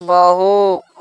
बहू,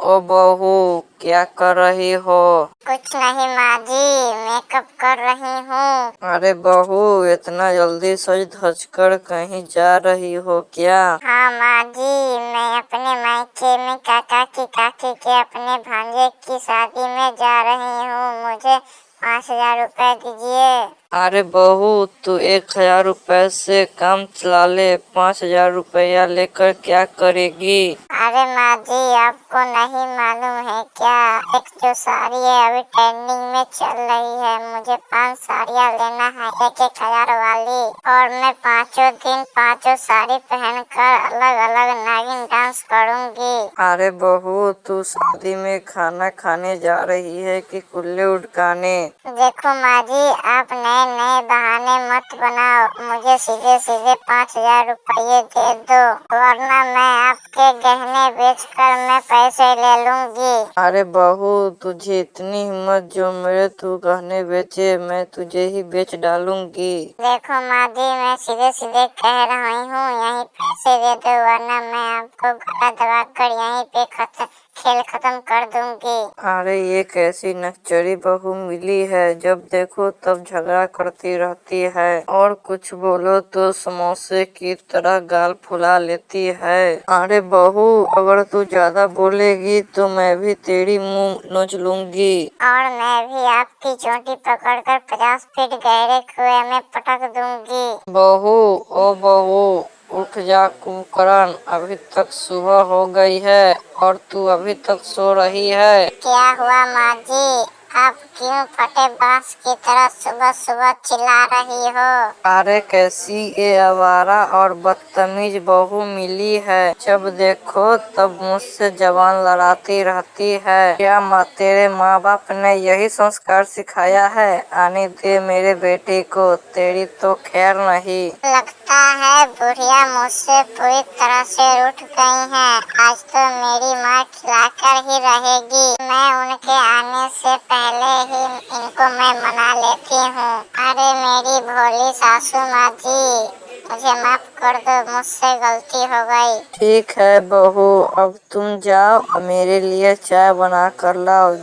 ओ बहू, क्या कर रही हो? कुछ नहीं माँ जी, मेकअप कर रही हूँ। अरे बहू, इतना जल्दी सज धज कर कहीं जा रही हो क्या? हाँ माँ जी, मैं अपने मायके में काका की काकी के अपने भांजे की शादी में जा रही हूँ। मुझे 5,000 रुपए दीजिए। अरे बहू, तू 1,000 रुपए से काम चला ले। 5,000 रुपया लेकर क्या करेगी? अरे माँ जी, आपको नहीं मालूम है क्या? एक जो साड़ी है अभी ट्रेंडिंग में चल रही है, मुझे 5 साड़ियाँ लेना है, एक 1,000 वाली। और मैं 5 दिन 5 साड़ी पहनकर अलग अलग नागिन डांस करूँगी। अरे बहू, तू शादी में खाना खाने जा रही है कि कुल्ले उड़काने? देखो माँ जी, आप नए नए बहाने मत बनाओ। मुझे सीधे सीधे 5,000 रुपये दे दो, वरना मैं आपके गहने बेचकर मैं पैसे ले लूंगी। अरे बहू, तुझे इतनी हिम्मत जो मेरे तू गहने बेचे, मैं तुझे ही बेच डालूंगी। देखो माँ जी, मैं सीधे सीधे कह रही हूँ, यहीं पैसे दे दो, वरना मैं आपको गला दबाकर यहीं पे खेल खत्म कर दूंगी। अरे ये कैसी नकचरी बहू मिली है, जब देखो तब झगड़ा करती रहती है और कुछ बोलो तो समोसे की तरह गाल फुला लेती है। अरे बहू, अगर तू ज्यादा बोलेगी तो मैं भी तेरी मुंह नोच लूंगी। और मैं भी आपकी चोटी पकड़कर 50 फीट गहरे कुएं में पटक दूंगी। बहू, ओ बहू, उठ जा कुंभकर्ण, अभी तक सुबह हो गई है और तू अभी तक सो रही है। क्या हुआ माँ जी, आप क्यों फटे बांस की तरह सुबह सुबह चिल्ला रही हो? अरे कैसी ये आवारा और बदतमीज बहू मिली है, जब देखो तब मुझसे जबान लड़ाती रहती है। क्या तेरे माँ बाप ने यही संस्कार सिखाया है? आने दे मेरे बेटे को, तेरी तो खैर नहीं। लगता है बुढ़िया मुझसे पूरी तरह से रूठ गई हैं। आज तो मेरी माँ खिलाकर ही रहेगी। मैं उनके आने से पहले ही इनको मैं मना लेती हूँ। अरे मेरी भोली सासू माँ जी, मुझे माफ कर दो, मुझसे गलती हो गई। ठीक है बहू, अब तुम जाओ, मेरे लिए चाय बना कर लाओ,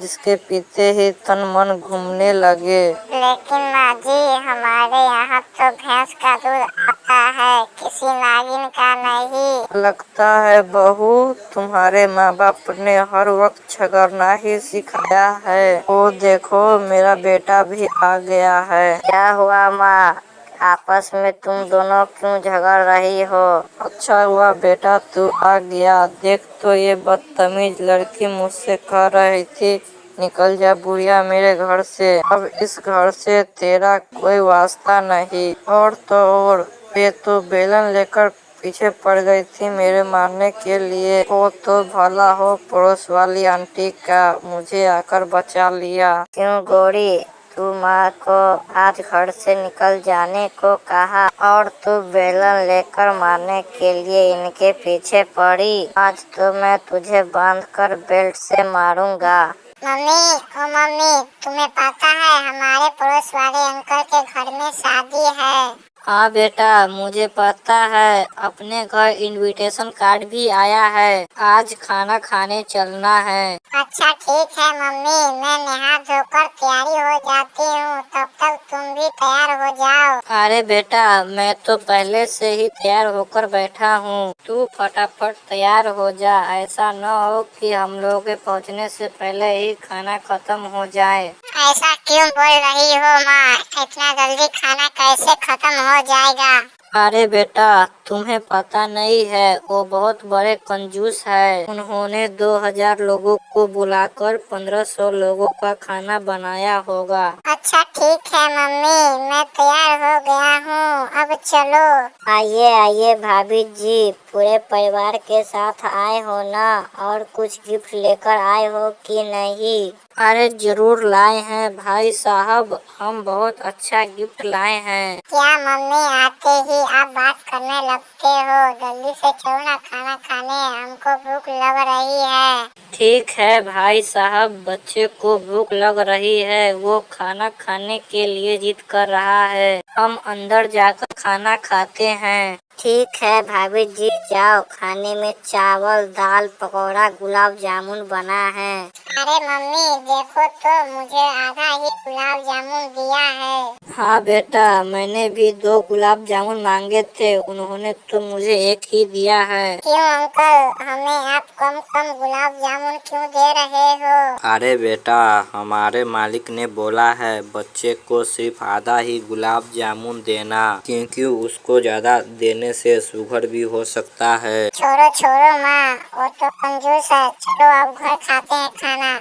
जिसके पीते ही तन मन घूमने लगे। लेकिन माँ जी, हमारे यहाँ तो भैंस का दूध आता है, किसी नागिन का नहीं। लगता है बहू, तुम्हारे माँ बाप ने हर वक्त झगड़ना ही सिखाया है। ओ देखो, मेरा बेटा भी आ गया है। क्या हुआ माँ, आपस में तुम दोनों क्यों झगड़ रही हो? अच्छा हुआ बेटा तू आ गया। देख तो ये बदतमीज लड़की मुझसे कह रही थी, निकल जा बुढ़िया मेरे घर से, अब इस घर से तेरा कोई वास्ता नहीं। और तो और ये तो बेलन लेकर पीछे पड़ गई थी मेरे मारने के लिए। वो तो भला हो पड़ोस वाली आंटी का मुझे आकर बचा लिया। क्यों गोरी, तू माँ को आज घर से निकल जाने को कहा और तू बेलन लेकर मारने के लिए इनके पीछे पड़ी। आज तो मैं तुझे बांधकर बेल्ट से मारूंगा। मम्मी, ओ मम्मी, तुम्हें पता है हमारे पड़ोस वाले अंकल के घर में शादी है? हाँ बेटा, मुझे पता है, अपने घर इनविटेशन कार्ड भी आया है, आज खाना खाने चलना है। अच्छा ठीक है मम्मी, मैं नहा धोकर तैयारी हो जाती हूँ, तब तक तुम भी तैयार हो जाओ। अरे बेटा, मैं तो पहले से ही तैयार होकर बैठा हूँ, तू फटाफट तैयार हो जा, ऐसा न हो कि हम लोगों के पहुँचने से पहले ही खाना खत्म हो जाए। ऐसा क्यों बोल रही हो माँ, इतना जल्दी खाना कैसे खत्म हो जाएगा? अरे बेटा, तुम्हें पता नहीं है, वो बहुत बड़े कंजूस है। उन्होंने 2,000 लोगों को बुलाकर 1,500 लोगों का खाना बनाया होगा। अच्छा ठीक है मम्मी, मैं तैयार हो गया हूँ, अब चलो। आइए आइए भाभी जी, पूरे परिवार के साथ आए हो ना? और कुछ गिफ्ट लेकर आए हो कि नहीं? अरे जरूर लाए हैं भाई साहब, हम बहुत अच्छा गिफ्ट लाए हैं। क्या मम्मी, आते ही आप बात करने लगते हो? जल्दी से चलो ना खाना खाने, हमको भूख लग रही है। ठीक है भाई साहब, बच्चे को भूख लग रही है, वो खाना खाने के लिए जिद कर रहा है, हम अंदर जाकर खाना खाते हैं। ठीक है भाभी जी, जाओ, खाने में चावल, दाल, पकौड़ा, गुलाब जामुन बना है। अरे मम्मी देखो तो, मुझे आधा ही गुलाब जामुन दिया है। हाँ बेटा, मैंने भी 2 गुलाब जामुन मांगे थे, उन्होंने तो मुझे 1 ही दिया है। क्यों अंकल, हमें आप कम कम गुलाब जामुन क्यों दे रहे हो? अरे बेटा, हमारे मालिक ने बोला है बच्चे को सिर्फ आधा ही गुलाब जामुन देना, क्योंकि उसको ज्यादा देने से शुगर भी हो सकता है। छोड़ो छोड़ो माँ, वो तो कंजूस है। चलो अब घर खाते हैं खाना।